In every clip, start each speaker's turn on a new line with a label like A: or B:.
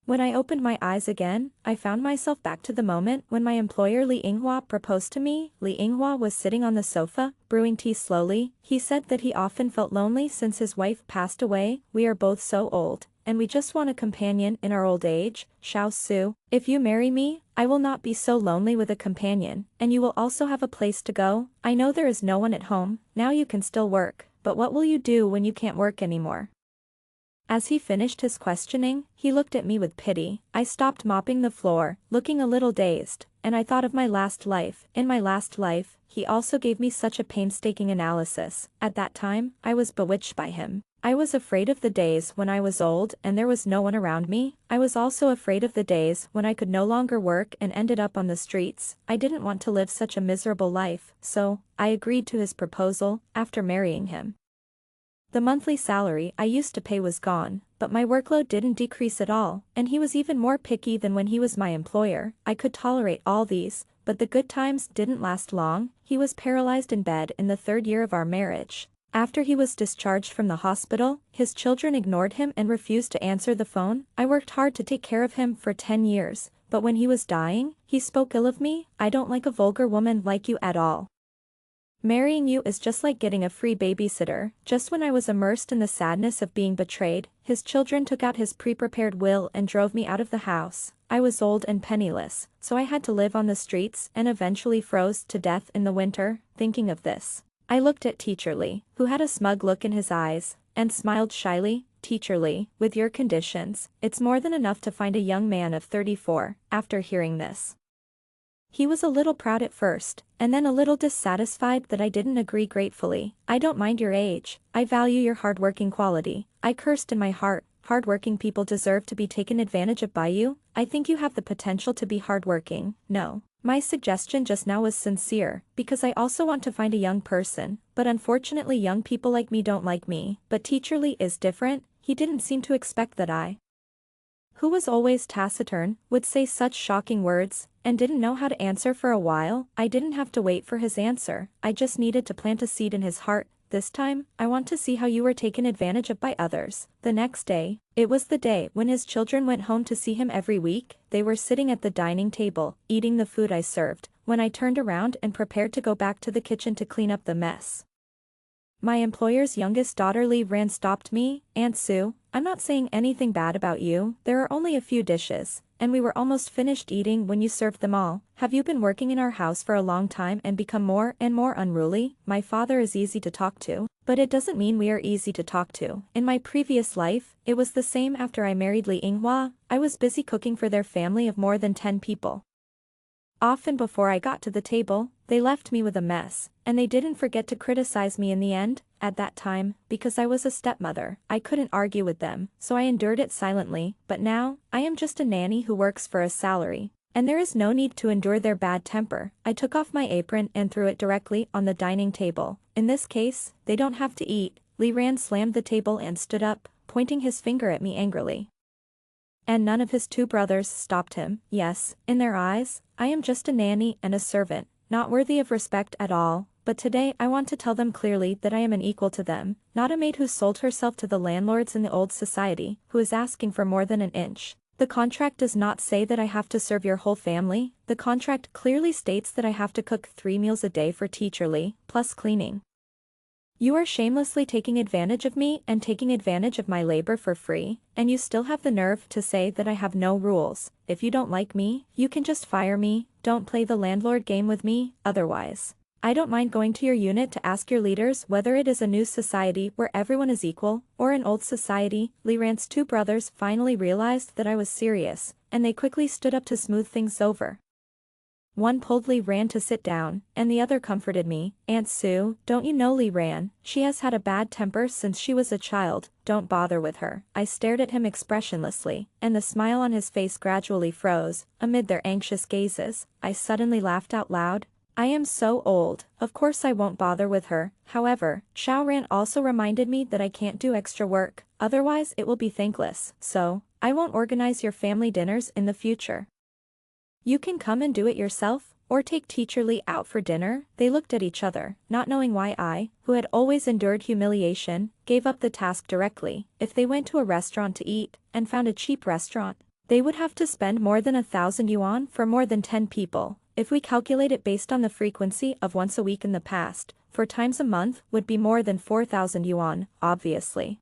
A: When I opened my eyes again, I found myself back to the moment when my employer Li Yinghua proposed to me. Li Yinghua was sitting on the sofa, brewing tea slowly. He said that he often felt lonely since his wife passed away. We are both so old, and we just want a companion in our old age. Xiao Su, if you marry me, I will not be so lonely with a companion, and you will also have a place to go. I know there is no one at home, now you can still work, but what will you do when you can't work anymore? As he finished his questioning, he looked at me with pity. I stopped mopping the floor, looking a little dazed, and I thought of my last life. In my last life, he also gave me such a painstaking analysis. At that time, I was bewitched by him. I was afraid of the days when I was old and there was no one around me. I was also afraid of the days when I could no longer work and ended up on the streets. I didn't want to live such a miserable life, so I agreed to his proposal after marrying him. The monthly salary I used to pay was gone, but my workload didn't decrease at all, and he was even more picky than when he was my employer. I could tolerate all these, but the good times didn't last long. He was paralyzed in bed in the 3rd year of our marriage. After he was discharged from the hospital, his children ignored him and refused to answer the phone. I worked hard to take care of him for 10 years, but when he was dying, he spoke ill of me. I don't like a vulgar woman like you at all. Marrying you is just like getting a free babysitter. Just when I was immersed in the sadness of being betrayed, his children took out his pre-prepared will and drove me out of the house. I was old and penniless, so I had to live on the streets and eventually froze to death in the winter. Thinking of this, I looked at Teacher Lee, who had a smug look in his eyes, and smiled shyly. Teacher Lee, with your conditions, it's more than enough to find a young man of 34. After hearing this, he was a little proud at first, and then a little dissatisfied that I didn't agree gratefully. I don't mind your age, I value your hardworking quality. I cursed in my heart. Hardworking people deserve to be taken advantage of by you. I think you have the potential to be hardworking. No. My suggestion just now was sincere, because I also want to find a young person, but unfortunately young people like me don't like me. But Teacher Lee is different. He didn't seem to expect that I, who was always taciturn, would say such shocking words, and didn't know how to answer for a while. I didn't have to wait for his answer, I just needed to plant a seed in his heart. This time, I want to see how you were taken advantage of by others. The next day, it was the day when his children went home to see him every week. They were sitting at the dining table, eating the food I served, when I turned around and prepared to go back to the kitchen to clean up the mess. My employer's youngest daughter Li Ran stopped me. Aunt Sue, I'm not saying anything bad about you. There are only a few dishes, and we were almost finished eating when you served them all. Have you been working in our house for a long time and become more and more unruly? My father is easy to talk to, but it doesn't mean we are easy to talk to. In my previous life, it was the same after I married Li Yinghua. I was busy cooking for their family of more than 10 people. Often before I got to the table, they left me with a mess, and they didn't forget to criticize me in the end. At that time, because I was a stepmother, I couldn't argue with them, so I endured it silently. But now, I am just a nanny who works for a salary, and there is no need to endure their bad temper. I took off my apron and threw it directly on the dining table. In this case, they don't have to eat. Li Ran slammed the table and stood up, pointing his finger at me angrily. And none of his 2 brothers stopped him. Yes, in their eyes, I am just a nanny and a servant, not worthy of respect at all. But today I want to tell them clearly that I am an equal to them, not a maid who sold herself to the landlords in the old society, who is asking for more than an inch. The contract does not say that I have to serve your whole family. The contract clearly states that I have to cook 3 meals a day for Teacher Lee, plus cleaning. You are shamelessly taking advantage of me and taking advantage of my labor for free, and you still have the nerve to say that I have no rules. If you don't like me, you can just fire me. Don't play the landlord game with me, otherwise. I don't mind going to your unit to ask your leaders whether it is a new society where everyone is equal, or an old society. Li Ran's 2 brothers finally realized that I was serious, and they quickly stood up to smooth things over. One pulled Li Ran to sit down, and the other comforted me. Aunt Sue, don't you know Li Ran? She has had a bad temper since she was a child. Don't bother with her. I stared at him expressionlessly, and the smile on his face gradually froze. Amid their anxious gazes, I suddenly laughed out loud. I am so old, of course I won't bother with her. However, Xiao Ran also reminded me that I can't do extra work, otherwise it will be thankless, so I won't organize your family dinners in the future. You can come and do it yourself, or take Teacher Lee out for dinner. They looked at each other, not knowing why I, who had always endured humiliation, gave up the task directly. If they went to a restaurant to eat, and found a cheap restaurant, They would have to spend more than 1,000 yuan for more than 10 people. If we calculate it based on the frequency of once a week in the past, 4 times a month would be more than 4,000 yuan, obviously.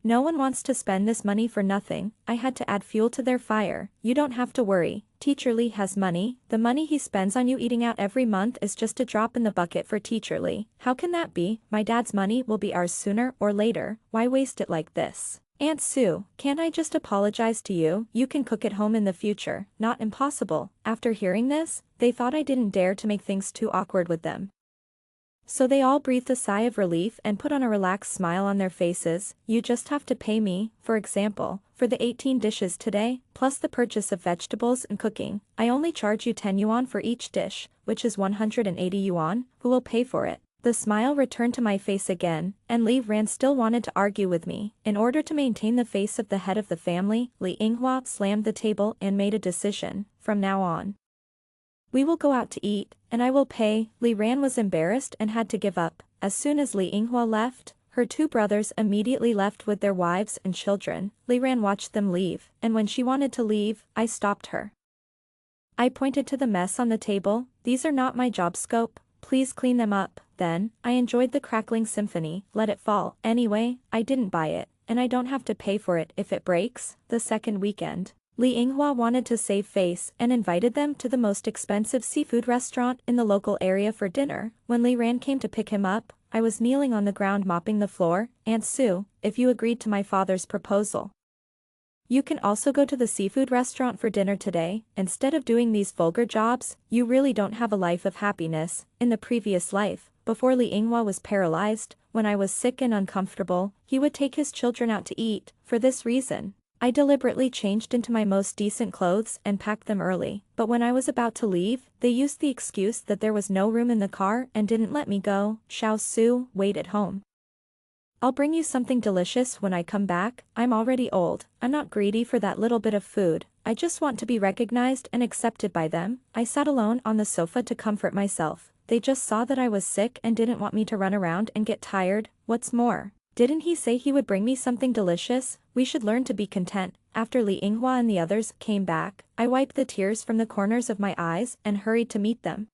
A: No one wants to spend this money for nothing. I had to add fuel to their fire. You don't have to worry. Teacher Li has money. The money he spends on you eating out every month is just a drop in the bucket for Teacher Li. How can that be? My dad's money will be ours sooner or later. Why waste it like this? Aunt Sue, can't I just apologize to you? You can cook at home in the future. Not impossible. After hearing this, they thought I didn't dare to make things too awkward with them. So they all breathed a sigh of relief and put on a relaxed smile on their faces. You just have to pay me, for example, for the 18 dishes today, plus the purchase of vegetables and cooking. I only charge you 10 yuan for each dish, which is 180 yuan. Who will pay for it? The smile returned to my face again, and Li Ran still wanted to argue with me. In order to maintain the face of the head of the family, Li Yinghua slammed the table and made a decision. From now on, we will go out to eat, and I will pay. Li Ran was embarrassed and had to give up. As soon as Li Yinghua left, her 2 brothers immediately left with their wives and children. Li Ran watched them leave, and when she wanted to leave, I stopped her. I pointed to the mess on the table. These are not my job scope. Please clean them up. Then, I enjoyed the crackling symphony. Let it fall. Anyway, I didn't buy it, and I don't have to pay for it if it breaks. The second weekend, Li Yinghua wanted to save face and invited them to the most expensive seafood restaurant in the local area for dinner. When Li Ran came to pick him up, I was kneeling on the ground mopping the floor. Aunt Sue, if you agreed to my father's proposal, you can also go to the seafood restaurant for dinner today. Instead of doing these vulgar jobs, you really don't have a life of happiness. In the previous life, before Li Yinghua was paralyzed, when I was sick and uncomfortable, he would take his children out to eat. For this reason, I deliberately changed into my most decent clothes and packed them early. But when I was about to leave, they used the excuse that there was no room in the car and didn't let me go. Xiao Su, wait at home. I'll bring you something delicious when I come back. I'm already old. I'm not greedy for that little bit of food. I just want to be recognized and accepted by them. I sat alone on the sofa to comfort myself. They just saw that I was sick and didn't want me to run around and get tired. What's more, didn't he say he would bring me something delicious? We should learn to be content. After Li Yinghua and the others came back, I wiped the tears from the corners of my eyes and hurried to meet them.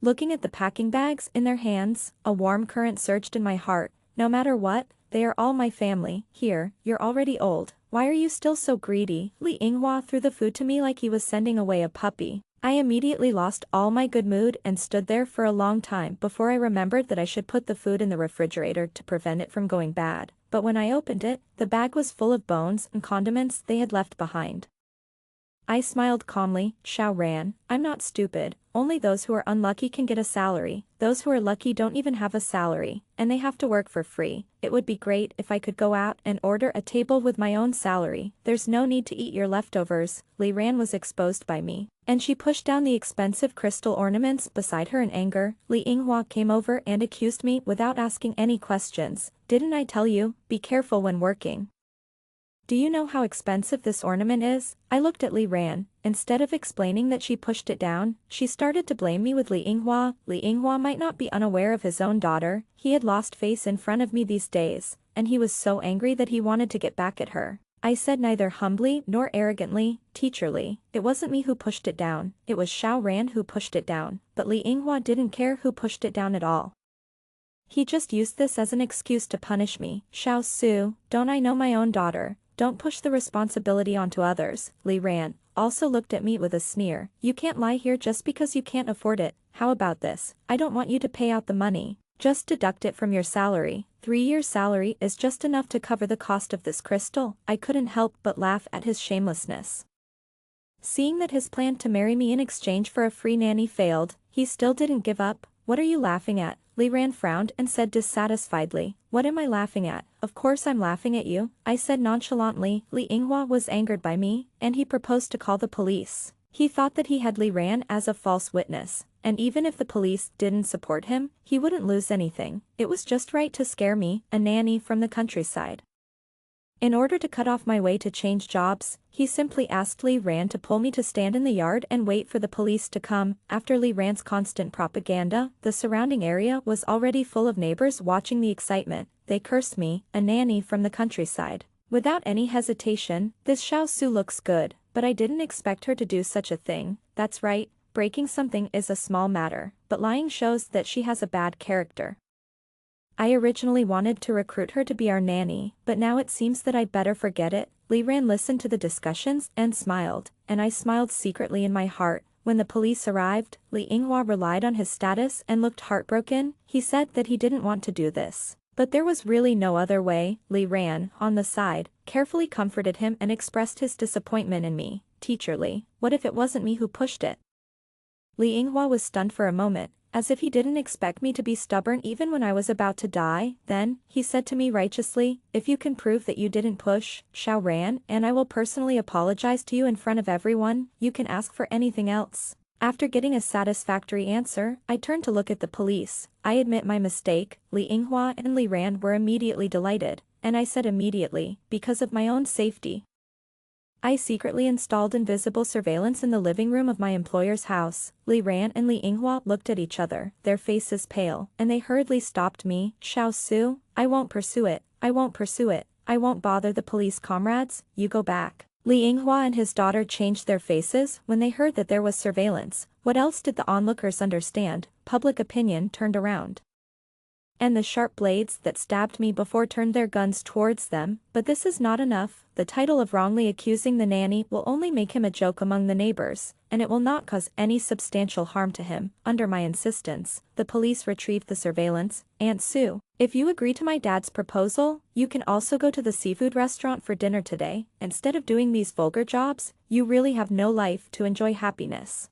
A: Looking at the packing bags in their hands, a warm current surged in my heart. No matter what, they are all my family. Here, you're already old. Why are you still so greedy? Li Yinghua threw the food to me like he was sending away a puppy. I immediately lost all my good mood and stood there for a long time before I remembered that I should put the food in the refrigerator to prevent it from going bad. But when I opened it, the bag was full of bones and condiments they had left behind. I smiled calmly. Xiao Ran, I'm not stupid. Only those who are unlucky can get a salary. Those who are lucky don't even have a salary, and they have to work for free. It would be great if I could go out and order a table with my own salary. There's no need to eat your leftovers. Li Ran was exposed by me, and she pushed down the expensive crystal ornaments beside her in anger. Li Yinghua came over and accused me without asking any questions. Didn't I tell you, be careful when working? Do you know how expensive this ornament is? I looked at Li Ran. Instead of explaining that she pushed it down, she started to blame me with Li Yinghua. Li Yinghua might not be unaware of his own daughter. He had lost face in front of me these days, and he was so angry that he wanted to get back at her. I said neither humbly nor arrogantly, Teacher Li, it wasn't me who pushed it down, it was Xiao Ran who pushed it down. But Li Yinghua didn't care who pushed it down at all. He just used this as an excuse to punish me. Xiao Su, don't I know my own daughter? Don't push the responsibility onto others. Li Ran also looked at me with a sneer. You can't lie here just because you can't afford it. How about this? I don't want you to pay out the money. Just deduct it from your salary. 3 years' salary is just enough to cover the cost of this crystal. I couldn't help but laugh at his shamelessness. Seeing that his plan to marry me in exchange for a free nanny failed, he still didn't give up. What are you laughing at? Li Ran frowned and said dissatisfiedly. What am I laughing at? Of course I'm laughing at you, I said nonchalantly. Li Yinghua was angered by me, and he proposed to call the police. He thought that he had Li Ran as a false witness, and even if the police didn't support him, he wouldn't lose anything. It was just right to scare me, a nanny from the countryside. In order to cut off my way to change jobs, he simply asked Li Ran to pull me to stand in the yard and wait for the police to come. After Li Ran's constant propaganda, the surrounding area was already full of neighbors watching the excitement. They cursed me, a nanny from the countryside. Without any hesitation, this Xiao Su looks good, but I didn't expect her to do such a thing. That's right, breaking something is a small matter, but lying shows that she has a bad character. I originally wanted to recruit her to be our nanny, but now it seems that I'd better forget it. Li Ran listened to the discussions and smiled, and I smiled secretly in my heart. When the police arrived, Li Yinghua relied on his status and looked heartbroken. He said that he didn't want to do this. But there was really no other way. Li Ran, on the side, carefully comforted him and expressed his disappointment in me. Teacher Li, what if it wasn't me who pushed it? Li Yinghua was stunned for a moment, as if he didn't expect me to be stubborn even when I was about to die. Then, he said to me righteously, if you can prove that you didn't push Xiao Ran, and I will personally apologize to you in front of everyone, you can ask for anything else. After getting a satisfactory answer, I turned to look at the police. I admit my mistake. Li Yinghua and Li Ran were immediately delighted, and I said immediately, because of my own safety. I secretly installed invisible surveillance in the living room of my employer's house. Li Ran and Li Yinghua looked at each other, their faces pale, and they hurriedly stopped me. Xiao Su, I won't pursue it, I won't pursue it, I won't bother the police comrades, you go back. Li Yinghua and his daughter changed their faces when they heard that there was surveillance. What else did the onlookers understand? Public opinion turned around. And the sharp blades that stabbed me before turned their guns towards them. But this is not enough. The title of wrongly accusing the nanny will only make him a joke among the neighbors, and it will not cause any substantial harm to him. Under my insistence, the police retrieved the surveillance. Aunt Sue, if you agree to my dad's proposal, you can also go to the seafood restaurant for dinner today. Instead of doing these vulgar jobs, you really have no life to enjoy happiness.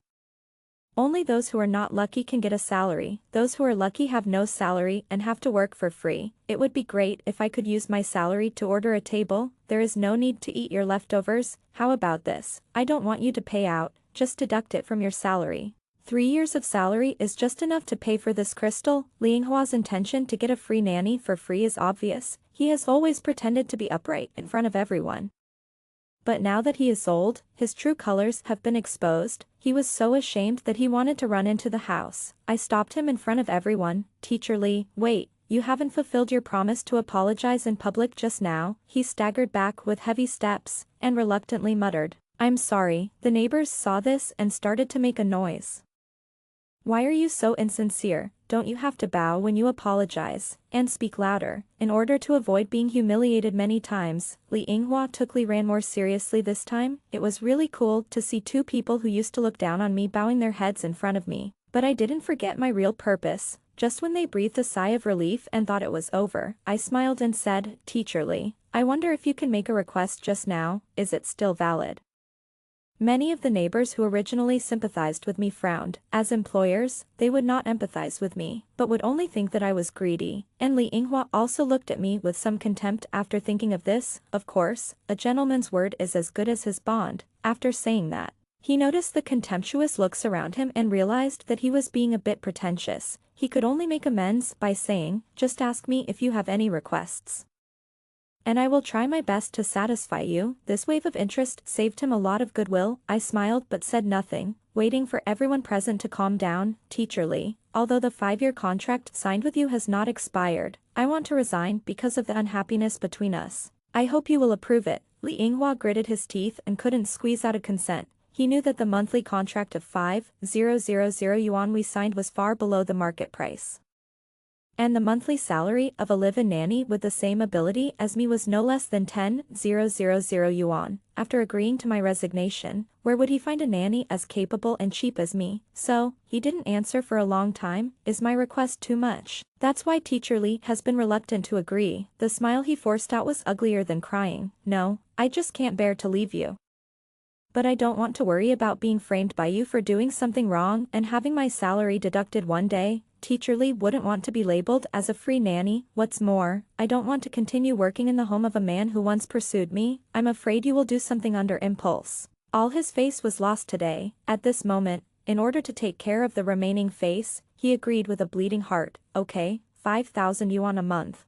A: Only those who are not lucky can get a salary. Those who are lucky have no salary and have to work for free. It would be great if I could use my salary to order a table. There is no need to eat your leftovers. How about this? I don't want you to pay out, just deduct it from your salary. 3 years of salary is just enough to pay for this crystal. Li Yinghua's intention to get a free nanny for free is obvious. He has always pretended to be upright in front of everyone. But now that he is old, his true colors have been exposed. He was so ashamed that he wanted to run into the house. I stopped him in front of everyone. Teacher Li, wait, you haven't fulfilled your promise to apologize in public just now. He staggered back with heavy steps, and reluctantly muttered, I'm sorry. The neighbors saw this and started to make a noise. Why are you so insincere? Don't you have to bow when you apologize, and speak louder, in order to avoid being humiliated many times? Li Yinghua took Li Ran more seriously this time. It was really cool to see two people who used to look down on me bowing their heads in front of me. But I didn't forget my real purpose. Just when they breathed a sigh of relief and thought it was over, I smiled and said, Teacher Li, I wonder if you can make a request just now. Is it still valid? Many of the neighbors who originally sympathized with me frowned. As employers, they would not empathize with me, but would only think that I was greedy. And Li Yinghua also looked at me with some contempt after thinking of this. Of course, a gentleman's word is as good as his bond. After saying that, he noticed the contemptuous looks around him and realized that he was being a bit pretentious. He could only make amends by saying, just ask me if you have any requests, and I will try my best to satisfy you. This wave of interest saved him a lot of goodwill. I smiled but said nothing, waiting for everyone present to calm down. Teacher Li, although the 5-year contract signed with you has not expired, I want to resign because of the unhappiness between us. I hope you will approve it. Li Yinghua gritted his teeth and couldn't squeeze out a consent. He knew that the monthly contract of 5,000 yuan we signed was far below the market price. And the monthly salary of a live-in nanny with the same ability as me was no less than 10,000 yuan. After agreeing to my resignation, where would he find a nanny as capable and cheap as me? So, he didn't answer for a long time. Is my request too much? That's why Teacher Li has been reluctant to agree. The smile he forced out was uglier than crying. No, I just can't bear to leave you. But I don't want to worry about being framed by you for doing something wrong and having my salary deducted one day. Teacher Li wouldn't want to be labeled as a free nanny. What's more, I don't want to continue working in the home of a man who once pursued me. I'm afraid you will do something under impulse. All his face was lost today. At this moment, in order to take care of the remaining face, he agreed with a bleeding heart. Okay, 5,000 yuan a month.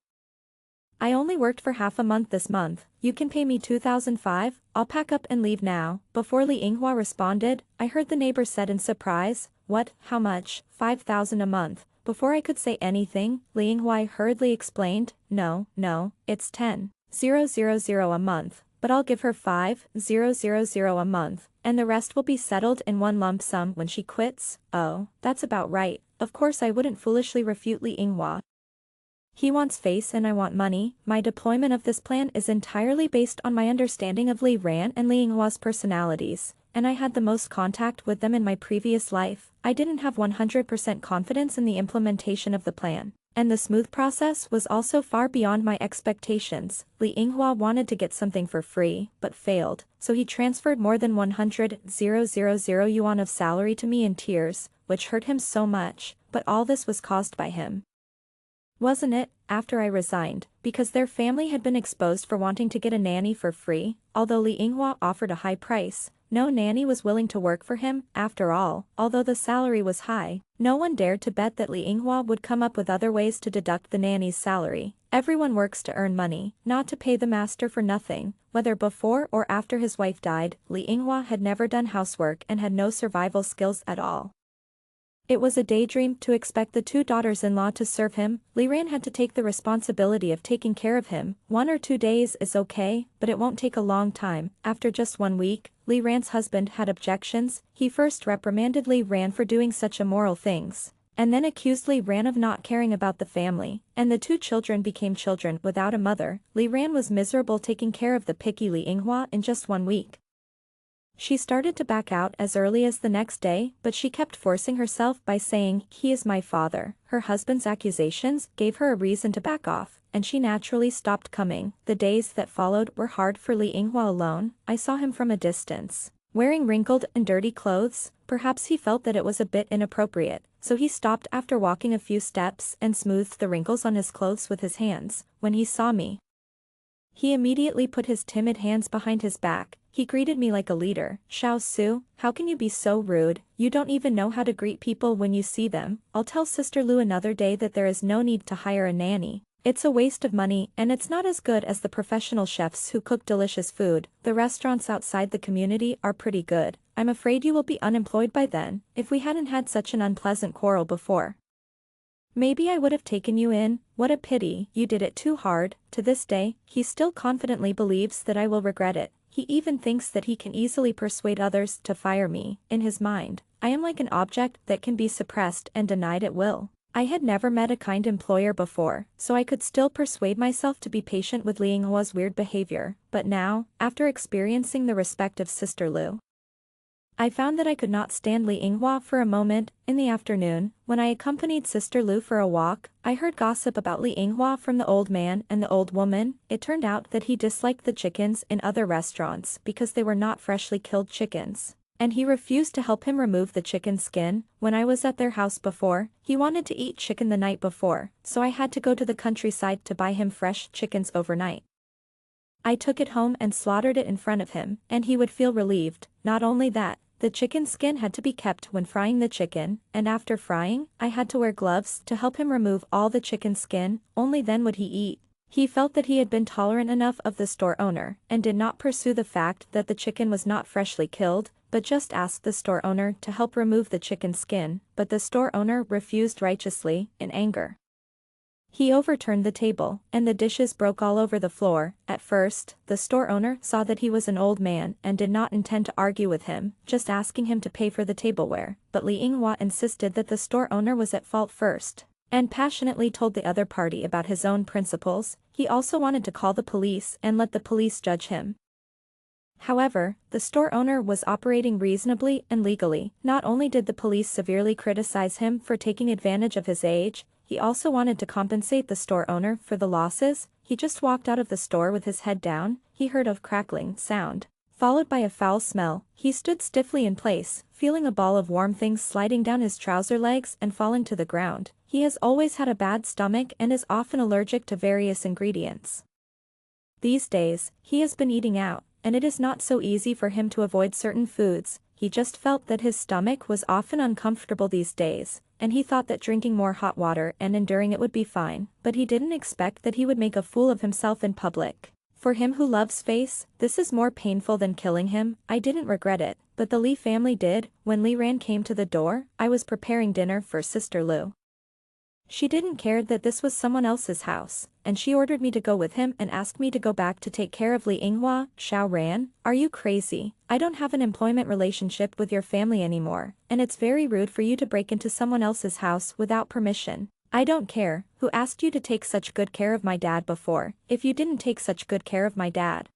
A: I only worked for half a month this month. You can pay me 2,005. I'll pack up and leave now. Before Li Yinghua responded, I heard the neighbor said in surprise, what, how much? 5,000 a month. Before I could say anything, Li Yinghua hurriedly explained, no, it's 10,000 5,000 a month, but I'll give her 5,000 a month, and the rest will be settled in one lump sum when she quits. Oh, that's about right. Of course I wouldn't foolishly refute Li Yinghua. He wants face and I want money. My deployment of this plan is entirely based on my understanding of Li Ran and Li Yinghua's personalities, and I had the most contact with them in my previous life. I didn't have 100% confidence in the implementation of the plan, and the smooth process was also far beyond my expectations. Li Yinghua wanted to get something for free, but failed, so he transferred more than 100,000 yuan of salary to me in tears, which hurt him so much, but all this was caused by him. Wasn't it, after I resigned, because their family had been exposed for wanting to get a nanny for free? Although Li Yinghua offered a high price, no nanny was willing to work for him. After all, although the salary was high, no one dared to bet that Li Yinghua would come up with other ways to deduct the nanny's salary. Everyone works to earn money, not to pay the master for nothing. Whether before or after his wife died, Li Yinghua had never done housework and had no survival skills at all. It was a daydream to expect the two daughters-in-law to serve him. Li Ran had to take the responsibility of taking care of him. 1 or 2 days is okay, but it won't take a long time. After just 1 week, Li Ran's husband had objections. He first reprimanded Li Ran for doing such immoral things, and then accused Li Ran of not caring about the family, and the 2 children became children without a mother. Li Ran was miserable taking care of the picky Li Yinghua in just 1 week. She started to back out as early as the next day, but she kept forcing herself by saying, "He is my father." Her husband's accusations gave her a reason to back off, and she naturally stopped coming. The days that followed were hard for Li Yinghua alone. I saw him from a distance, wearing wrinkled and dirty clothes. Perhaps he felt that it was a bit inappropriate, so he stopped after walking a few steps and smoothed the wrinkles on his clothes with his hands. When he saw me, he immediately put his timid hands behind his back. He greeted me like a leader. "Xiao Su, how can you be so rude? You don't even know how to greet people when you see them. I'll tell Sister Lu another day that there is no need to hire a nanny. It's a waste of money and it's not as good as the professional chefs who cook delicious food. The restaurants outside the community are pretty good. I'm afraid you will be unemployed by then. If we hadn't had such an unpleasant quarrel before, maybe I would have taken you in. What a pity, you did it too hard." To this day, he still confidently believes that I will regret it. He even thinks that he can easily persuade others to fire me. In his mind, I am like an object that can be suppressed and denied at will. I had never met a kind employer before, so I could still persuade myself to be patient with Li Yinghua's weird behavior. But now, after experiencing the respect of Sister Lu, I found that I could not stand Li Yinghua for a moment. In the afternoon, when I accompanied Sister Lu for a walk, I heard gossip about Li Yinghua from the old man and the old woman. It turned out that he disliked the chickens in other restaurants because they were not freshly killed chickens, and he refused to help him remove the chicken skin. When I was at their house before, he wanted to eat chicken the night before, so I had to go to the countryside to buy him fresh chickens overnight. I took it home and slaughtered it in front of him, and he would feel relieved. Not only that, the chicken skin had to be kept when frying the chicken, and after frying, I had to wear gloves to help him remove all the chicken skin. Only then would he eat. He felt that he had been tolerant enough of the store owner, and did not pursue the fact that the chicken was not freshly killed, but just asked the store owner to help remove the chicken skin. But the store owner refused righteously. In anger, he overturned the table, and the dishes broke all over the floor. At first, the store owner saw that he was an old man and did not intend to argue with him, just asking him to pay for the tableware. But Li Yinghua insisted that the store owner was at fault first, and passionately told the other party about his own principles. He also wanted to call the police and let the police judge him. However, the store owner was operating reasonably and legally. Not only did the police severely criticize him for taking advantage of his age, he also wanted to compensate the store owner for the losses. He just walked out of the store with his head down. He heard a crackling sound, followed by a foul smell. He stood stiffly in place, feeling a ball of warm things sliding down his trouser legs and falling to the ground. He has always had a bad stomach and is often allergic to various ingredients. These days, he has been eating out, and it is not so easy for him to avoid certain foods. He just felt that his stomach was often uncomfortable these days, and he thought that drinking more hot water and enduring it would be fine, but he didn't expect that he would make a fool of himself in public. For him who loves face, this is more painful than killing him. I didn't regret it, but the Li family did. When Li Ran came to the door, I was preparing dinner for Sister Lu. She didn't care that this was someone else's house, and she ordered me to go with him and asked me to go back to take care of Li Yinghua. Xiao Ran, are you crazy? I don't have an employment relationship with your family anymore, and it's very rude for you to break into someone else's house without permission. I don't care who asked you to take such good care of my dad before, if you didn't take such good care of my dad.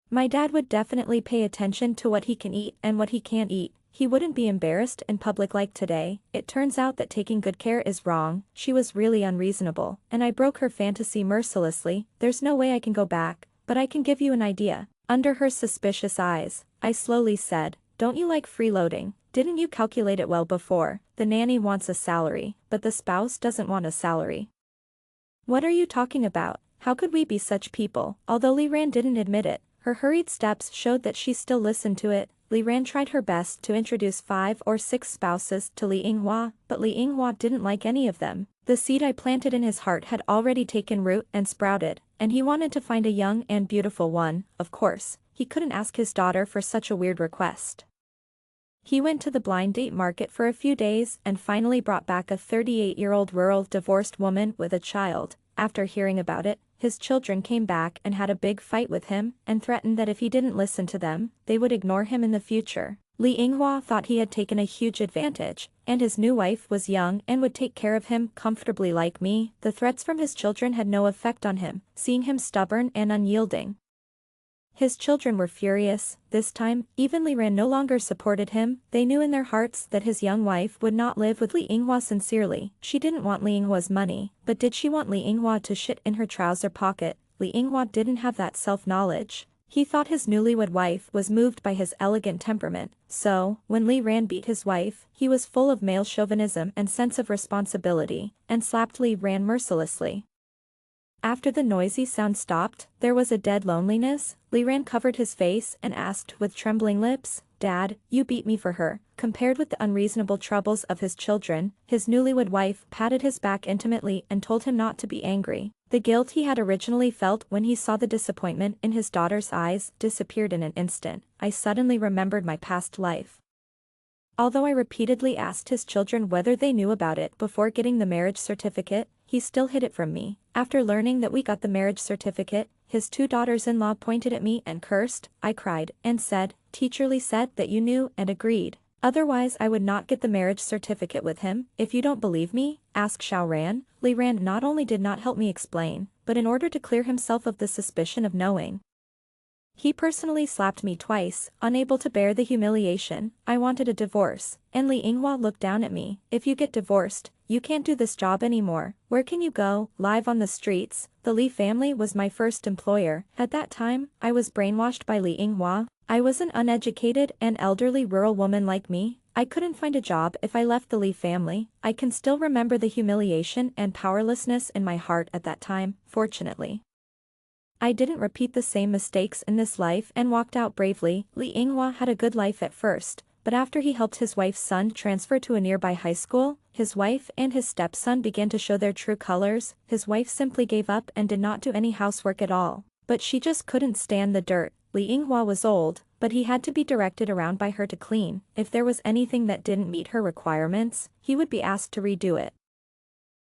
A: My dad would definitely pay attention to what he can eat and what he can't eat. He wouldn't be embarrassed in public like today. It turns out that taking good care is wrong. She was really unreasonable, and I broke her fantasy mercilessly. There's no way I can go back, but I can give you an idea. Under her suspicious eyes, I slowly said, don't you like freeloading? Didn't you calculate it well before? The nanny wants a salary, but the spouse doesn't want a salary. What are you talking about? How could we be such people? Although Li Ran didn't admit it, her hurried steps showed that she still listened to it. Li Ran tried her best to introduce 5 or 6 spouses to Li Yinghua, but Li Yinghua didn't like any of them. The seed I planted in his heart had already taken root and sprouted, and he wanted to find a young and beautiful one. Of course, he couldn't ask his daughter for such a weird request. He went to the blind date market for a few days and finally brought back a 38-year-old rural divorced woman with a child. After hearing about it, his children came back and had a big fight with him and threatened that if he didn't listen to them, they would ignore him in the future. Li Yinghua thought he had taken a huge advantage, and his new wife was young and would take care of him comfortably like me. The threats from his children had no effect on him, seeing him stubborn and unyielding. His children were furious. This time, even Li Ran no longer supported him. They knew in their hearts that his young wife would not live with Li Yinghua sincerely. She didn't want Li Yinghua's money, but did she want Li Yinghua to shit in her trouser pocket? Li Yinghua didn't have that self-knowledge. He thought his newlywed wife was moved by his elegant temperament, so, when Li Ran beat his wife, he was full of male chauvinism and sense of responsibility, and slapped Li Ran mercilessly. After the noisy sound stopped, there was a dead loneliness. Li Ran covered his face and asked with trembling lips, Dad, you beat me for her. Compared with the unreasonable troubles of his children, his newlywed wife patted his back intimately and told him not to be angry. The guilt he had originally felt when he saw the disappointment in his daughter's eyes disappeared in an instant. I suddenly remembered my past life. Although I repeatedly asked his children whether they knew about it before getting the marriage certificate, he still hid it from me. After learning that we got the marriage certificate, his 2 daughters-in-law pointed at me and cursed. I cried and said, Teacher Li said that you knew and agreed. Otherwise I would not get the marriage certificate with him. If you don't believe me, ask Xiao Ran. Li Ran not only did not help me explain, but in order to clear himself of the suspicion of knowing, he personally slapped me twice. Unable to bear the humiliation, I wanted a divorce, and Li Yinghua looked down at me. If you get divorced, you can't do this job anymore. Where can you go? Live on the streets. The Li family was my first employer. At that time, I was brainwashed by Li Yinghua. I was an uneducated and elderly rural woman like me. I couldn't find a job if I left the Li family. I can still remember the humiliation and powerlessness in my heart at that time. Fortunately, I didn't repeat the same mistakes in this life and walked out bravely. Li Yinghua had a good life at first, but after he helped his wife's son transfer to a nearby high school, his wife and his stepson began to show their true colors. His wife simply gave up and did not do any housework at all. But she just couldn't stand the dirt. Li Yinghua was old, but he had to be directed around by her to clean. If there was anything that didn't meet her requirements, he would be asked to redo it.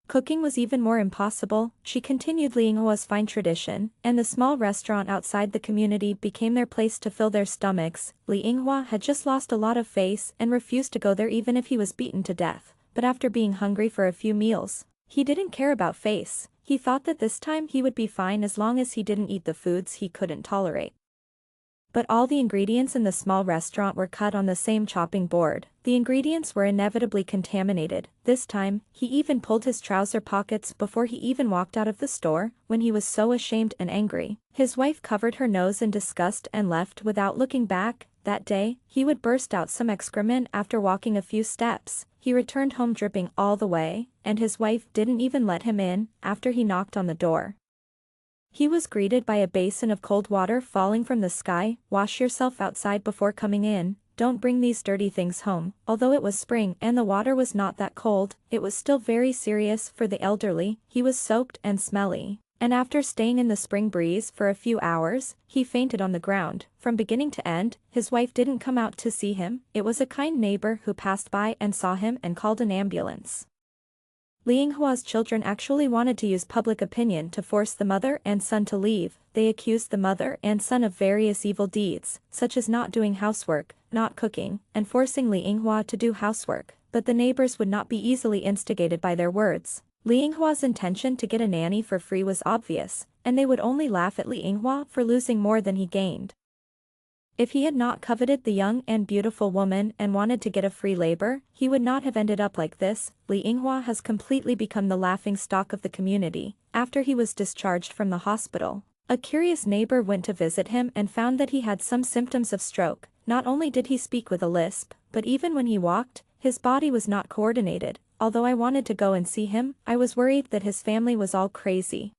A: Cooking was even more impossible. She continued Li Yinghua's fine tradition, and the small restaurant outside the community became their place to fill their stomachs. Li Yinghua had just lost a lot of face and refused to go there even if he was beaten to death. But after being hungry for a few meals, he didn't care about face. He thought that this time he would be fine as long as he didn't eat the foods he couldn't tolerate. But all the ingredients in the small restaurant were cut on the same chopping board. The ingredients were inevitably contaminated. This time, he even pulled his trouser pockets before he even walked out of the store, when he was so ashamed and angry. His wife covered her nose in disgust and left without looking back. That day, he would burst out some excrement after walking a few steps. He returned home dripping all the way, and his wife didn't even let him in after he knocked on the door. He was greeted by a basin of cold water falling from the sky. Wash yourself outside before coming in. Don't bring these dirty things home. Although it was spring and the water was not that cold, it was still very serious for the elderly. He was soaked and smelly, and after staying in the spring breeze for a few hours, he fainted on the ground. From beginning to end, his wife didn't come out to see him. It was a kind neighbor who passed by and saw him and called an ambulance. Li Yinghua's children actually wanted to use public opinion to force the mother and son to leave. They accused the mother and son of various evil deeds, such as not doing housework, not cooking, and forcing Li Yinghua to do housework, but the neighbors would not be easily instigated by their words. Li Yinghua's intention to get a nanny for free was obvious, and they would only laugh at Li Yinghua for losing more than he gained. If he had not coveted the young and beautiful woman and wanted to get a free labor, he would not have ended up like this. Li Yinghua has completely become the laughingstock of the community, after he was discharged from the hospital. A curious neighbor went to visit him and found that he had some symptoms of stroke. Not only did he speak with a lisp, but even when he walked, his body was not coordinated. Although I wanted to go and see him, I was worried that his family was all crazy.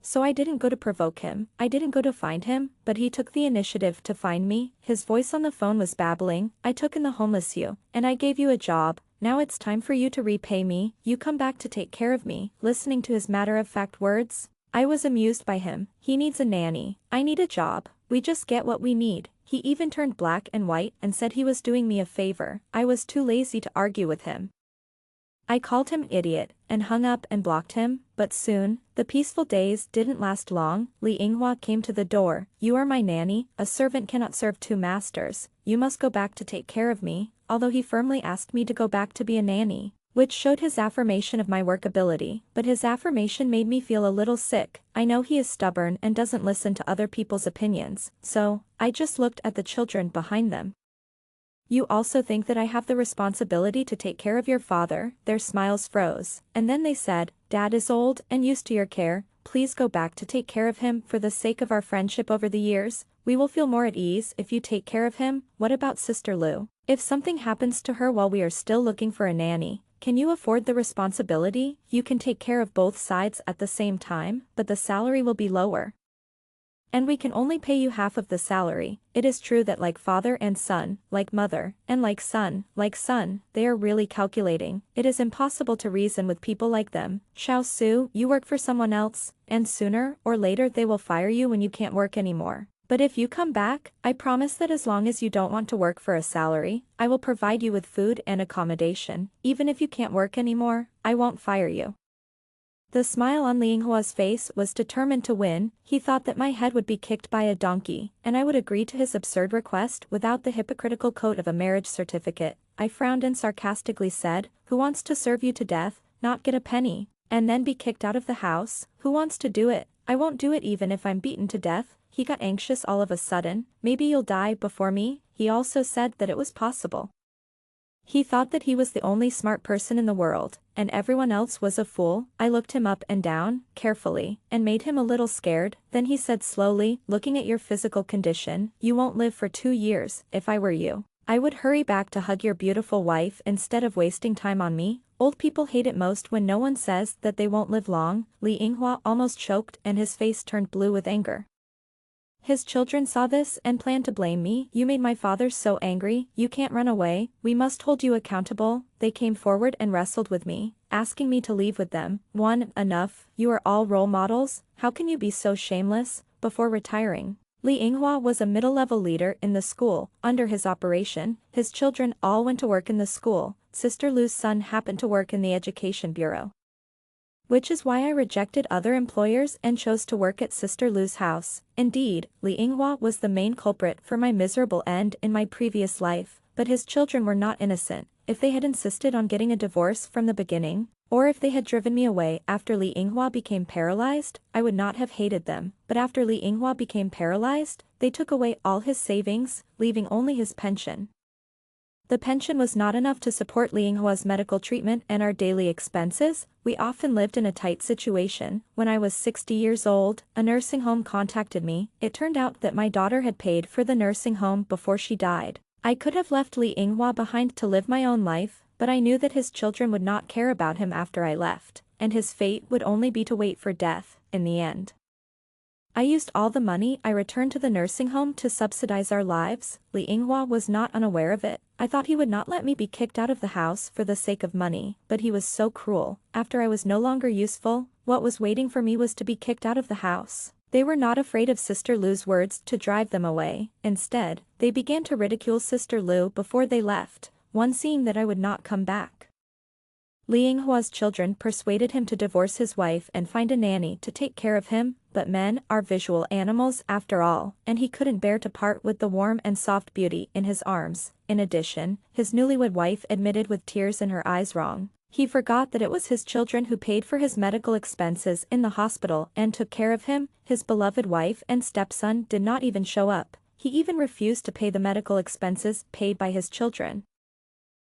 A: So I didn't go to provoke him, I didn't go to find him, but he took the initiative to find me. His voice on the phone was babbling. I took in the homeless you, and I gave you a job. Now it's time for you to repay me. You come back to take care of me. Listening to his matter-of-fact words, I was amused by him. He needs a nanny. I need a job. We just get what we need. He even turned black and white and said he was doing me a favor. I was too lazy to argue with him. I called him idiot, and hung up and blocked him, but soon, the peaceful days didn't last long. Li Yinghua came to the door. You are my nanny, a servant cannot serve two masters, you must go back to take care of me, although he firmly asked me to go back to be a nanny, which showed his affirmation of my workability, but his affirmation made me feel a little sick. I know he is stubborn and doesn't listen to other people's opinions, so, I just looked at the children behind them. You also think that I have the responsibility to take care of your father? Their smiles froze, and then they said, Dad is old and used to your care, please go back to take care of him for the sake of our friendship over the years. We will feel more at ease if you take care of him. What about Sister Lu? If something happens to her while we are still looking for a nanny, can you afford the responsibility? You can take care of both sides at the same time, but the salary will be lower. And we can only pay you half of the salary. It is true that like father and son, like mother, and like son, they are really calculating. It is impossible to reason with people like them. Xiao Su, you work for someone else, and sooner or later they will fire you when you can't work anymore. But if you come back, I promise that as long as you don't want to work for a salary, I will provide you with food and accommodation. Even if you can't work anymore, I won't fire you. The smile on Li Yinghua's face was determined to win. He thought that my head would be kicked by a donkey, and I would agree to his absurd request without the hypocritical coat of a marriage certificate. I frowned and sarcastically said, who wants to serve you to death, not get a penny, and then be kicked out of the house? Who wants to do it? I won't do it even if I'm beaten to death. He got anxious all of a sudden. Maybe you'll die before me. He also said that it was possible. He thought that he was the only smart person in the world, and everyone else was a fool. I looked him up and down, carefully, and made him a little scared. Then he said slowly, looking at your physical condition, you won't live for 2 years. If I were you, I would hurry back to hug your beautiful wife instead of wasting time on me. Old people hate it most when no one says that they won't live long. Li Yinghua almost choked and his face turned blue with anger. His children saw this and planned to blame me. You made my father so angry. You can't run away. We must hold you accountable. They came forward and wrestled with me, asking me to leave with them. Enough. You are all role models. How can you be so shameless? Before retiring, Li Yinghua was a middle-level leader in the school. Under his operation, his children all went to work in the school. Sister Lu's son happened to work in the education bureau, which is why I rejected other employers and chose to work at Sister Lu's house. Indeed, Li Yinghua was the main culprit for my miserable end in my previous life, but his children were not innocent. If they had insisted on getting a divorce from the beginning, or if they had driven me away after Li Yinghua became paralyzed, I would not have hated them. But after Li Yinghua became paralyzed, they took away all his savings, leaving only his pension. The pension was not enough to support Li Yinghua's medical treatment and our daily expenses. We often lived in a tight situation. When I was 60 years old, a nursing home contacted me. It turned out that my daughter had paid for the nursing home before she died. I could have left Li Yinghua behind to live my own life, but I knew that his children would not care about him after I left, and his fate would only be to wait for death, in the end. I used all the money I returned to the nursing home to subsidize our lives. Li Yinghua was not unaware of it. I thought he would not let me be kicked out of the house for the sake of money, but he was so cruel. After I was no longer useful, what was waiting for me was to be kicked out of the house. They were not afraid of Sister Lu's words to drive them away. Instead, they began to ridicule Sister Lu before they left, one seeing that I would not come back. Li Yinghua's children persuaded him to divorce his wife and find a nanny to take care of him, but men are visual animals after all, and he couldn't bear to part with the warm and soft beauty in his arms. In addition, his newlywed wife admitted with tears in her eyes wrong. He forgot that it was his children who paid for his medical expenses in the hospital and took care of him. His beloved wife and stepson did not even show up. He even refused to pay the medical expenses paid by his children,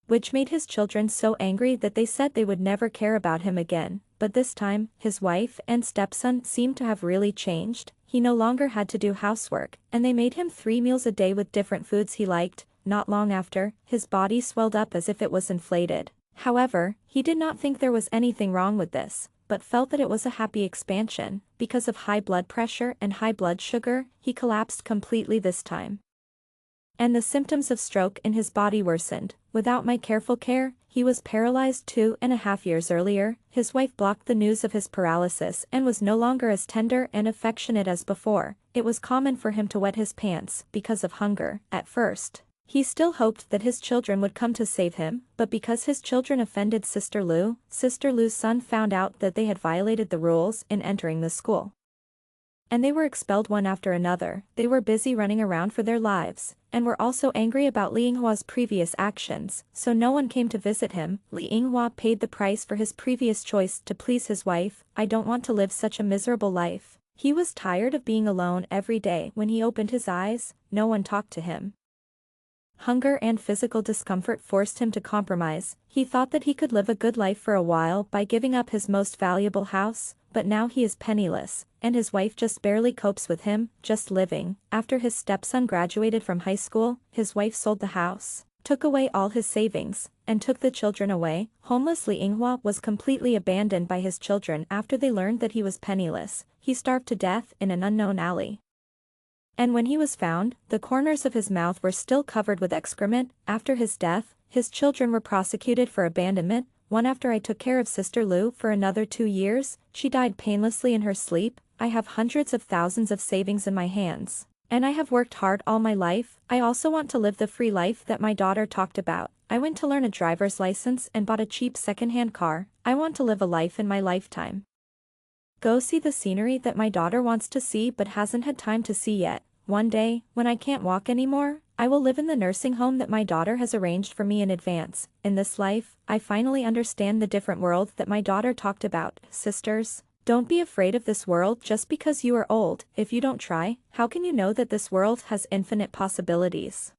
A: which made his children so angry that they said they would never care about him again. But this time, his wife and stepson seemed to have really changed. He no longer had to do housework, and they made him 3 meals a day with different foods he liked. Not long after, his body swelled up as if it was inflated. However, he did not think there was anything wrong with this, but felt that it was a happy expansion. Because of high blood pressure and high blood sugar, he collapsed completely this time, and the symptoms of stroke in his body worsened. Without my careful care, he was paralyzed 2.5 years earlier. His wife blocked the news of his paralysis and was no longer as tender and affectionate as before. It was common for him to wet his pants because of hunger. At first, he still hoped that his children would come to save him, but because his children offended Sister Lu's son found out that they had violated the rules in entering the school, and they were expelled one after another. They were busy running around for their lives, and were also angry about Li Yinghua's previous actions, so no one came to visit him. Li Yinghua paid the price for his previous choice to please his wife. I don't want to live such a miserable life. He was tired of being alone every day. When he opened his eyes, no one talked to him. Hunger and physical discomfort forced him to compromise. He thought that he could live a good life for a while by giving up his most valuable house, but now he is penniless, and his wife just barely copes with him, just living. After his stepson graduated from high school, his wife sold the house, took away all his savings, and took the children away. Homeless Li Yinghua was completely abandoned by his children after they learned that he was penniless. He starved to death in an unknown alley, and when he was found, the corners of his mouth were still covered with excrement. After his death, his children were prosecuted for abandonment. One after I took care of Sister Lu for another 2 years, she died painlessly in her sleep. I have hundreds of thousands of savings in my hands, and I have worked hard all my life. I also want to live the free life that my daughter talked about. I went to learn a driver's license and bought a cheap second-hand car. I want to live a life in my lifetime. Go see the scenery that my daughter wants to see but hasn't had time to see yet. One day, when I can't walk anymore, I will live in the nursing home that my daughter has arranged for me in advance. In this life, I finally understand the different world that my daughter talked about. Sisters, don't be afraid of this world just because you are old. If you don't try, how can you know that this world has infinite possibilities?